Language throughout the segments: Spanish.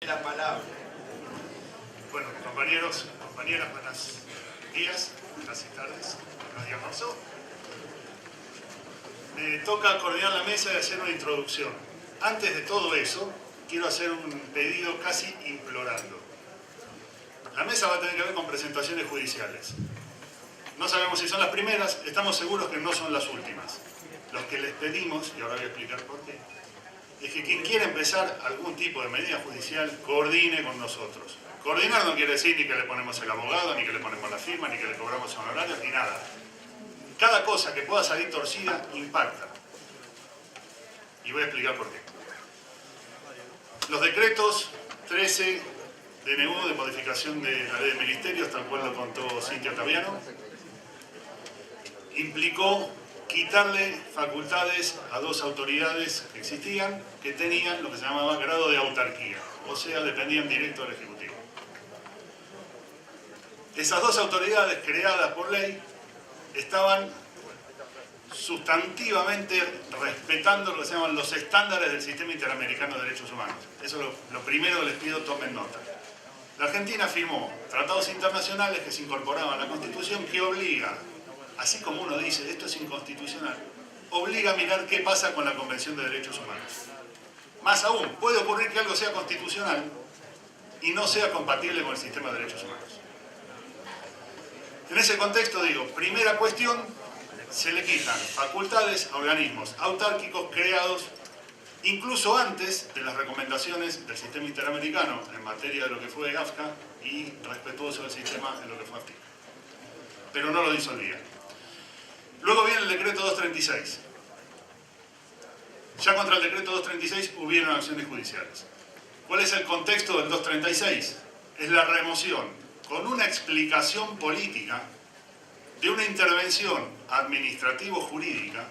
La palabra. Bueno, compañeros, compañeras, buenos días, casi tardes, buenos días, Marzo. Me toca coordinar la mesa y hacer una introducción. Antes de todo eso, quiero hacer un pedido casi implorando. La mesa va a tener que ver con presentaciones judiciales. No sabemos si son las primeras, estamos seguros que no son las últimas. Los que les pedimos, y ahora voy a explicar por qué, es que quien quiera empezar algún tipo de medida judicial coordine con nosotros. Coordinar no quiere decir ni que le ponemos el abogado, ni que le ponemos la firma, ni que le cobramos honorarios, ni nada. Cada cosa que pueda salir torcida impacta. Y voy a explicar por qué. Los decretos 13 DNU de modificación de la ley de ministerios, tal cual lo contó Cintia Ottaviano, implicó quitarle facultades a dos autoridades que existían, que tenían lo que se llamaba grado de autarquía, o sea, dependían directo del Ejecutivo. Esas dos autoridades creadas por ley estaban sustantivamente respetando lo que se llaman los estándares del Sistema Interamericano de Derechos Humanos. Eso es lo primero que les pido, tomen nota. La Argentina firmó tratados internacionales que se incorporaban a la Constitución que obliga, así como uno dice, esto es inconstitucional, obliga a mirar qué pasa con la Convención de Derechos Humanos. Más aún, puede ocurrir que algo sea constitucional y no sea compatible con el sistema de derechos humanos. En ese contexto digo, primera cuestión, se le quitan facultades a organismos autárquicos creados incluso antes de las recomendaciones del sistema interamericano en materia de lo que fue AFCA y respetuoso del sistema en lo que fue AFTIC. Pero no lo disolvía. Luego viene el decreto 236. Ya contra el decreto 236 hubieron acciones judiciales. ¿Cuál es el contexto del 236? Es la remoción, con una explicación política, de una intervención administrativo-jurídica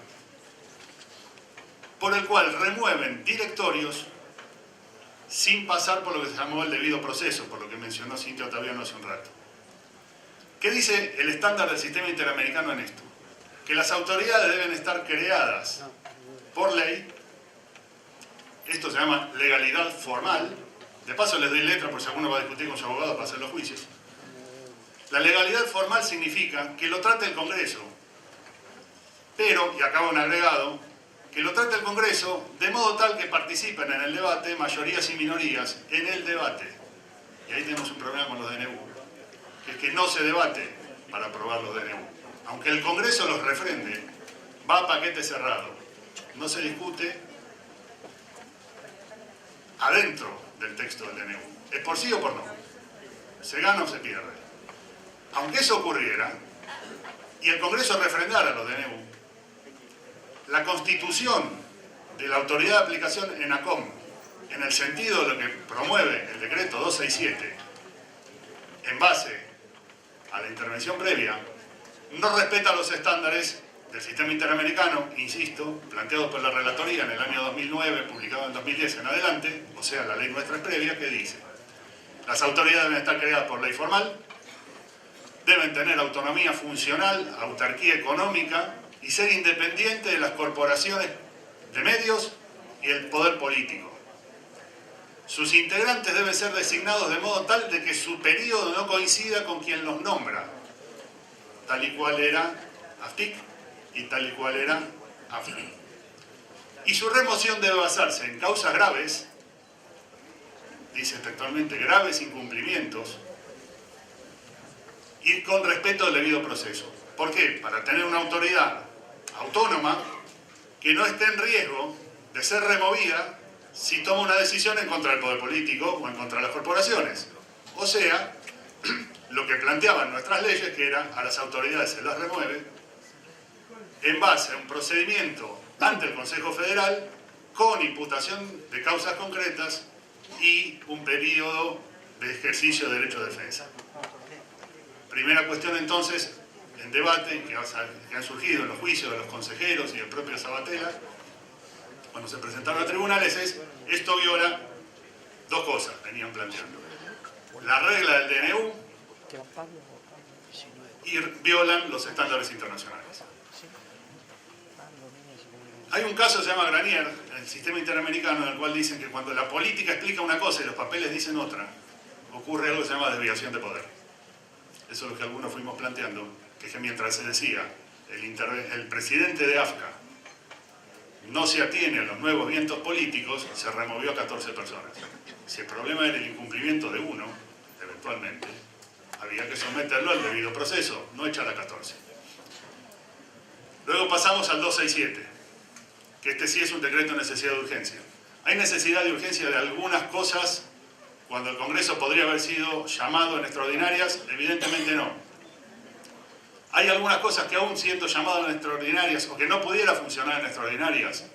por el cual remueven directorios sin pasar por lo que se llamó el debido proceso, por lo que mencionó Cintia Ottaviano hace un rato. ¿Qué dice el estándar del sistema interamericano en esto? Que las autoridades deben estar creadas por ley. Esto se llama legalidad formal. De paso les doy letra por si alguno va a discutir con su abogado para hacer los juicios. La legalidad formal significa que lo trate el Congreso, pero, y acá un agregado, que lo trate el Congreso de modo tal que participen en el debate mayorías y minorías en el debate. Y ahí tenemos un problema con los DNU, que es que no se debate para aprobar los DNU. Aunque el Congreso los refrende, va a paquete cerrado. No se discute adentro del texto del DNU. ¿Es por sí o por no? ¿Se gana o se pierde? Aunque eso ocurriera, y el Congreso refrendara los DNU, la constitución de la autoridad de aplicación ENACOM, en el sentido de lo que promueve el decreto 267, en base a la intervención previa, no respeta los estándares del sistema interamericano, insisto, planteados por la relatoría en el año 2009, publicado en 2010 en adelante, o sea, la ley nuestra es previa, que dice: las autoridades deben estar creadas por ley formal, deben tener autonomía funcional, autarquía económica y ser independientes de las corporaciones de medios y el poder político. Sus integrantes deben ser designados de modo tal de que su periodo no coincida con quien los nombra, tal y cual era AFTIC y tal y cual era AFCA. Y su remoción debe basarse en causas graves, dice textualmente, graves incumplimientos, y con respeto al debido proceso. ¿Por qué? Para tener una autoridad autónoma que no esté en riesgo de ser removida si toma una decisión en contra del poder político o en contra de las corporaciones. O sea, lo que planteaban nuestras leyes, que era a las autoridades se las remueve en base a un procedimiento ante el Consejo Federal con imputación de causas concretas y un periodo de ejercicio de derecho de defensa. Primera cuestión entonces, en debate, que han surgido en los juicios de los consejeros y del propio Sabatella, cuando se presentaron a tribunales, es: esto viola dos cosas, venían planteando. La regla del DNU y violan los estándares internacionales. Hay un caso que se llama Granier, el sistema interamericano, en el cual dicen que cuando la política explica una cosa y los papeles dicen otra, ocurre algo que se llama desviación de poder. Eso es lo que algunos fuimos planteando, que es que mientras se decía el presidente de AFCA no se atiene a los nuevos vientos políticos, se removió a 14 personas. Si el problema era el incumplimiento de uno, eventualmente, había que someterlo al debido proceso, no echar a 14. Luego pasamos al 267, que este sí es un decreto de necesidad de urgencia. Hay necesidad de urgencia de algunas cosas cuando el Congreso podría haber sido llamado en extraordinarias, evidentemente no. Hay algunas cosas que aún siendo llamadas en extraordinarias o que no pudiera funcionar en extraordinarias,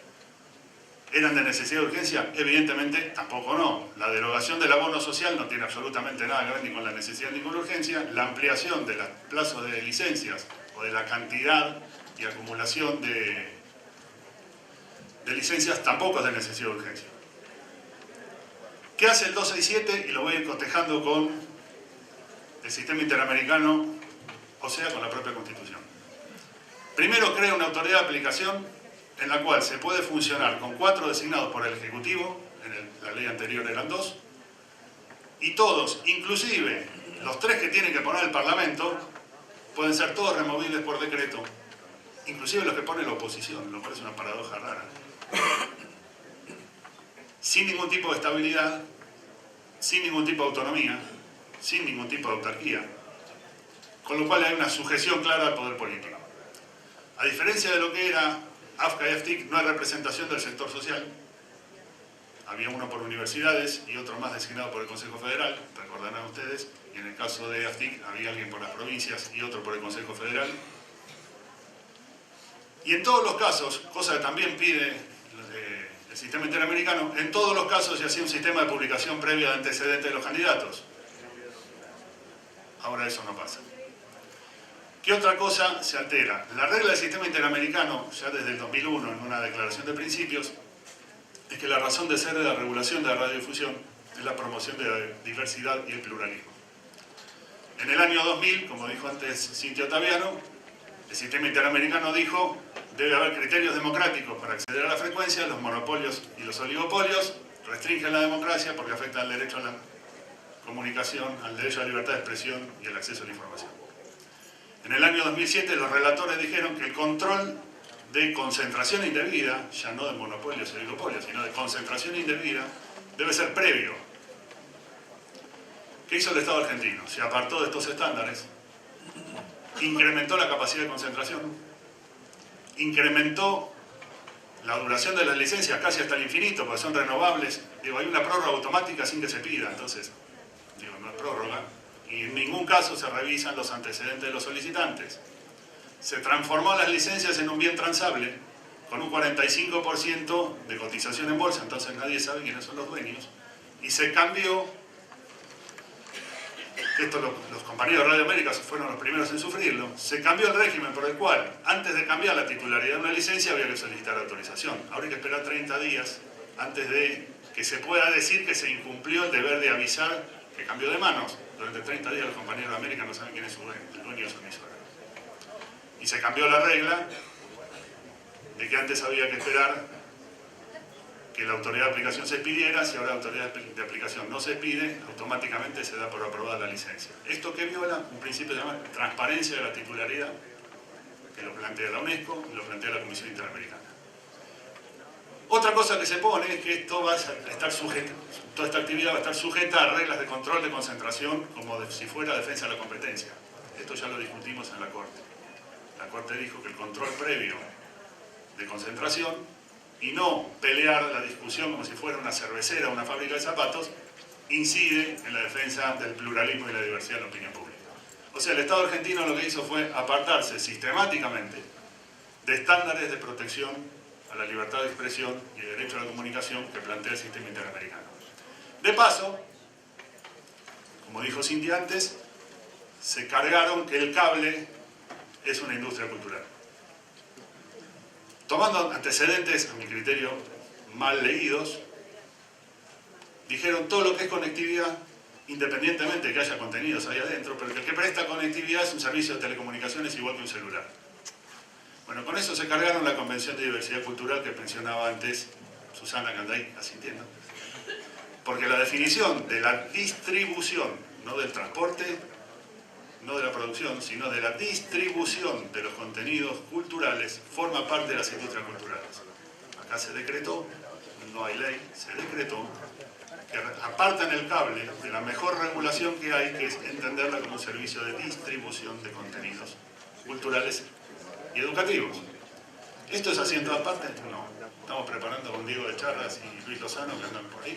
¿eran de necesidad de urgencia? Evidentemente tampoco no. La derogación del abono social no tiene absolutamente nada que ver ni con la necesidad ni con la urgencia. La ampliación de los plazos de licencias o de la cantidad y acumulación de licencias tampoco es de necesidad de urgencia. ¿Qué hace el 267? Y lo voy a ir cotejando con el sistema interamericano, o sea, con la propia Constitución. Primero, crea una autoridad de aplicación en la cual se puede funcionar con 4 designados por el Ejecutivo, en la ley anterior eran 2, y todos, inclusive los 3 que tiene que poner el Parlamento, pueden ser todos removibles por decreto, inclusive los que pone la oposición, lo cual es una paradoja rara. Sin ningún tipo de estabilidad, sin ningún tipo de autonomía, sin ningún tipo de autarquía, con lo cual hay una sujeción clara al poder político. A diferencia de lo que era AFCA y AFTIC, no hay representación del sector social. Había uno por universidades y otro más designado por el Consejo Federal, recordarán ustedes, y en el caso de AFTIC había alguien por las provincias y otro por el Consejo Federal. Y en todos los casos, cosa que también pide el sistema interamericano, en todos los casos se hacía un sistema de publicación previa de antecedentes de los candidatos. Ahora eso no pasa. ¿Qué otra cosa se altera? La regla del sistema interamericano, ya desde el 2001, en una declaración de principios, es que la razón de ser de la regulación de la radiodifusión es la promoción de la diversidad y el pluralismo. En el año 2000, como dijo antes Cintia Ottaviano, el sistema interamericano dijo: debe haber criterios democráticos para acceder a la frecuencia, los monopolios y los oligopolios restringen la democracia porque afectan al derecho a la comunicación, al derecho a la libertad de expresión y el acceso a la información. En el año 2007 los relatores dijeron que el control de concentración indebida, ya no de monopolios y oligopolios, sino de concentración indebida, debe ser previo. ¿Qué hizo el Estado argentino? Se apartó de estos estándares, incrementó la capacidad de concentración, incrementó la duración de las licencias casi hasta el infinito, porque son renovables. Digo, hay una prórroga automática sin que se pida, entonces, digo, no es prórroga. Y en ningún caso se revisan los antecedentes de los solicitantes. Se transformó las licencias en un bien transable, con un 45% de cotización en bolsa, entonces nadie sabe quiénes son los dueños. Y se cambió, esto los compañeros de Radio América fueron los primeros en sufrirlo, se cambió el régimen por el cual, antes de cambiar la titularidad de una licencia, había que solicitar autorización. Ahora hay que esperar 30 días antes de que se pueda decir que se incumplió el deber de avisar que cambió de manos. Durante 30 días los compañeros de América no saben quién es el dueño de su emisora. Y se cambió la regla de que antes había que esperar que la autoridad de aplicación se expidiera. Si ahora la autoridad de aplicación no se expide, automáticamente se da por aprobada la licencia. Esto que viola un principio que se llama transparencia de la titularidad, que lo plantea la UNESCO y lo plantea la Comisión Interamericana. Otra cosa que se pone es que esto va a estar sujeto, toda esta actividad va a estar sujeta a reglas de control de concentración como si fuera defensa de la competencia. Esto ya lo discutimos en la Corte. La Corte dijo que el control previo de concentración y no pelear la discusión como si fuera una cervecera o una fábrica de zapatos incide en la defensa del pluralismo y la diversidad de la opinión pública. O sea, el Estado argentino lo que hizo fue apartarse sistemáticamente de estándares de protección a la libertad de expresión y el derecho a la comunicación que plantea el sistema interamericano. De paso, como dijo Cintia antes, se cargaron que el cable es una industria cultural. Tomando antecedentes, a mi criterio, mal leídos, dijeron todo lo que es conectividad, independientemente de que haya contenidos ahí adentro, pero que el que presta conectividad es un servicio de telecomunicaciones igual que un celular. Bueno, con eso se cargaron la Convención de Diversidad Cultural que mencionaba antes Susana, que anda ahí asintiendo. Porque la definición de la distribución, no del transporte, no de la producción, sino de la distribución de los contenidos culturales, forma parte de las industrias culturales. Acá se decretó, no hay ley, se decretó que apartan el cable de la mejor regulación que hay, que es entenderla como un servicio de distribución de contenidos culturales y educativos. ¿Esto es así en todas partes? No. Estamos preparando con Diego de Charras y Luis Lozano, que andan por ahí,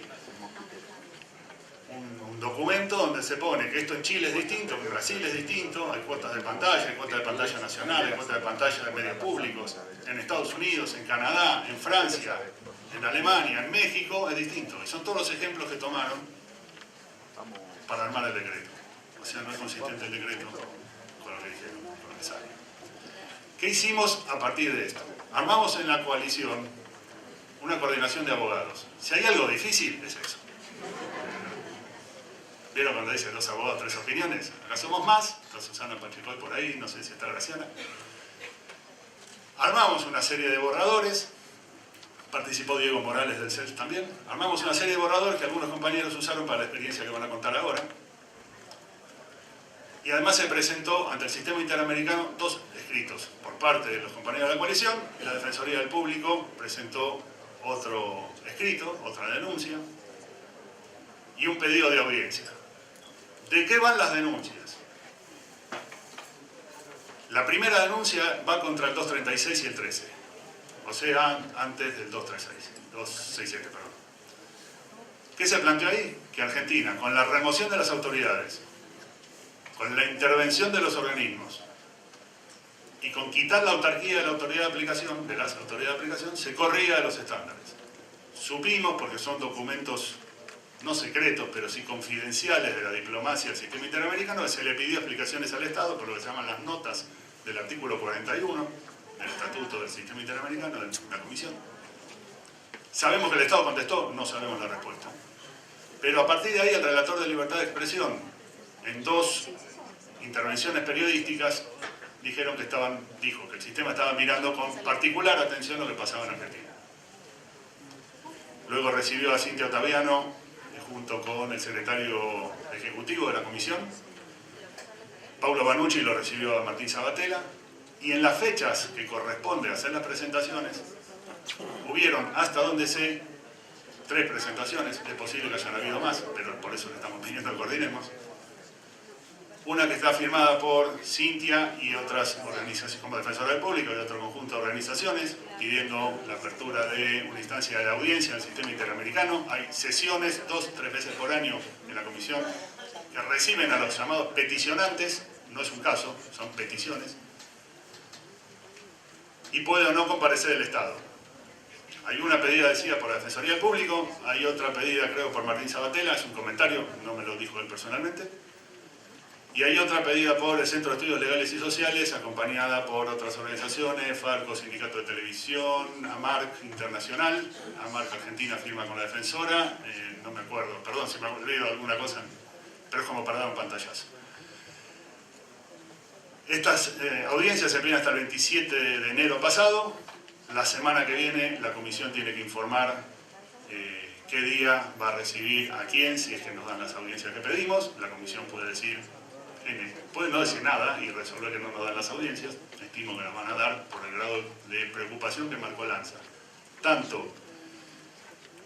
un documento donde se pone que esto en Chile es distinto, que en Brasil es distinto, hay cuotas de pantalla nacional, hay cuotas de pantalla de medios públicos, en Estados Unidos, en Canadá, en Francia, en Alemania, en México, es distinto. Y son todos los ejemplos que tomaron para armar el decreto. O sea, no es consistente el decreto con lo que dijeron, con lo que sale. ¿Qué hicimos a partir de esto? Armamos en la coalición una coordinación de abogados. Si hay algo difícil, es eso. ¿Vieron cuando dice 2 abogados, 3 opiniones? Acá somos más, está Susana Pachecoy por ahí, no sé si está Graciana. Armamos una serie de borradores, participó Diego Morales del CELS también. Armamos una serie de borradores que algunos compañeros usaron para la experiencia que van a contar ahora. Y además se presentó ante el Sistema Interamericano 2 escritos por parte de los compañeros de la coalición, y la Defensoría del Público presentó otro escrito, otra denuncia, y un pedido de audiencia. ¿De qué van las denuncias? La primera denuncia va contra el 236 y el 13, o sea, antes del 267, perdón. ¿Qué se planteó ahí? Que Argentina, con la remoción de las autoridades, con la intervención de los organismos y con quitar la autarquía de la autoridad de aplicación, de las autoridades de aplicación, se corría de los estándares. Supimos, porque son documentos no secretos, pero sí confidenciales de la diplomacia del sistema interamericano, que se le pidió explicaciones al Estado por lo que se llaman las notas del artículo 41 del Estatuto del Sistema Interamericano, de la Comisión. ¿Sabemos que el Estado contestó? No sabemos la respuesta. Pero a partir de ahí el relator de libertad de expresión, en 2 intervenciones periodísticas, dijo que el sistema estaba mirando con particular atención lo que pasaba en Argentina. Luego recibió a Cintia Ottaviano, junto con el secretario ejecutivo de la comisión. Paulo Banucci lo recibió a Martín Sabatella, y en las fechas que corresponde hacer las presentaciones, hubieron, hasta donde sé, 3 presentaciones. Es posible que hayan habido más, pero por eso le estamos pidiendo que coordinemos. Una que está firmada por Cintia y otras organizaciones, como Defensora del Público y otro conjunto de organizaciones, pidiendo la apertura de una instancia de audiencia en el sistema interamericano. Hay sesiones 2-3 veces por año en la comisión que reciben a los llamados peticionantes, no es un caso, son peticiones, y puede o no comparecer el Estado. Hay una pedida, decía, por la Defensoría del Público, hay otra pedida, creo, por Martín Sabatella, es un comentario, no me lo dijo él personalmente. Y hay otra pedida por el Centro de Estudios Legales y Sociales, acompañada por otras organizaciones, Farco, Sindicato de Televisión, AMARC Internacional, AMARC Argentina firma con la defensora, no me acuerdo, perdón si me he olvidado alguna cosa, pero es como para dar un pantallazo. Estas audiencias se piden hasta el 27 de enero pasado. La semana que viene la comisión tiene que informar qué día va a recibir a quién, si es que nos dan las audiencias que pedimos. La comisión puede decir, puede no decir nada y resolver que no nos dan las audiencias. Estimo que las van a dar por el grado de preocupación que marcó Lanza. Tanto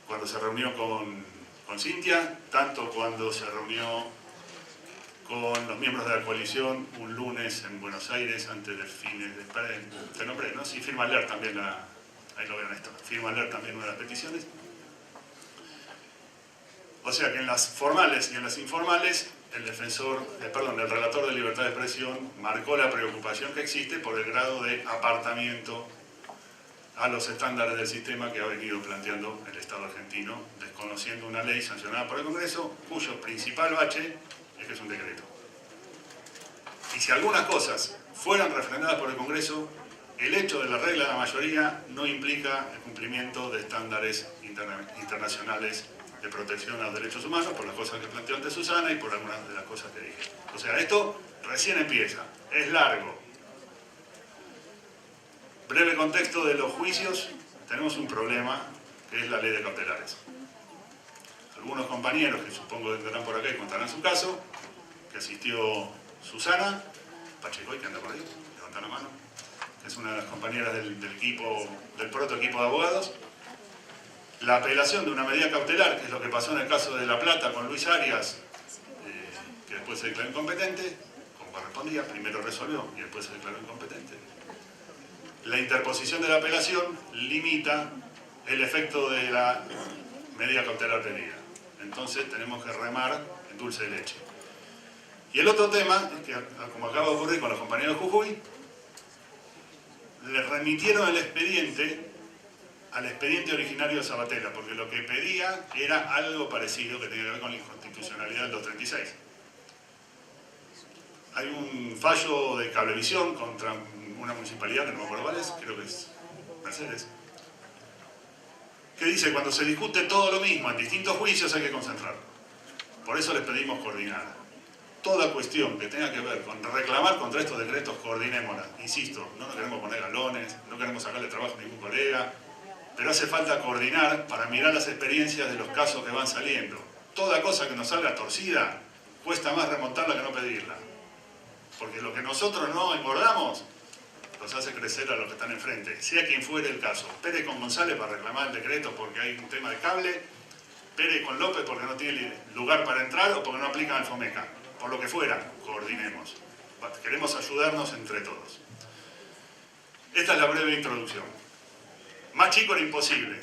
cuando se reunió con Cintia, tanto cuando se reunió con los miembros de la coalición un lunes en Buenos Aires antes de fines de... ¿Te nombré, no? Sí, firma Ler también ahí lo ven esto. Firma Ler también una de las peticiones. O sea que en las formales y en las informales el relator de libertad de expresión marcó la preocupación que existe por el grado de apartamiento a los estándares del sistema que ha venido planteando el Estado argentino, desconociendo una ley sancionada por el Congreso, cuyo principal bache es que es un decreto. Y si algunas cosas fueran refrendadas por el Congreso, el hecho de la regla de la mayoría no implica el cumplimiento de estándares internacionales de protección a los derechos humanos, por las cosas que planteó antes Susana y por algunas de las cosas que dije. O sea, esto recién empieza, es largo. Breve contexto de los juicios. Tenemos un problema, que es la ley de cautelares. Algunos compañeros, que supongo que entrarán por acá y contarán su caso, que asistió Susana Pachecoy, que anda por ahí, levanta la mano, que es una de las compañeras del protoequipo de abogados. La apelación de una medida cautelar, que es lo que pasó en el caso de La Plata con Luis Arias, que después se declaró incompetente, como correspondía, primero resolvió y después se declaró incompetente. La interposición de la apelación limita el efecto de la medida cautelar pedida. Entonces tenemos que remar en dulce de leche. Y el otro tema, que como acaba de ocurrir con los compañeros de Jujuy, le remitieron el expediente al expediente originario de Sabatella, porque lo que pedía era algo parecido que tenía que ver con la inconstitucionalidad del 236. Hay un fallo de Cablevisión contra una municipalidad, que no me acuerdo cuál es, creo que es Mercedes, que dice: cuando se discute todo lo mismo en distintos juicios hay que concentrar. Por eso les pedimos coordinar. Toda cuestión que tenga que ver con reclamar contra estos decretos, coordinémosla. Insisto, no nos queremos poner galones, no queremos sacarle trabajo a ningún colega, pero hace falta coordinar para mirar las experiencias de los casos que van saliendo. Toda cosa que nos salga torcida, cuesta más remontarla que no pedirla. Porque lo que nosotros no engordamos, los hace crecer a los que están enfrente, sea quien fuere el caso. Pérez con González para reclamar el decreto porque hay un tema de cable, Pérez con López porque no tiene lugar para entrar o porque no aplican al FOMECA. Por lo que fuera, coordinemos. Queremos ayudarnos entre todos. Esta es la breve introducción. Más chico era imposible.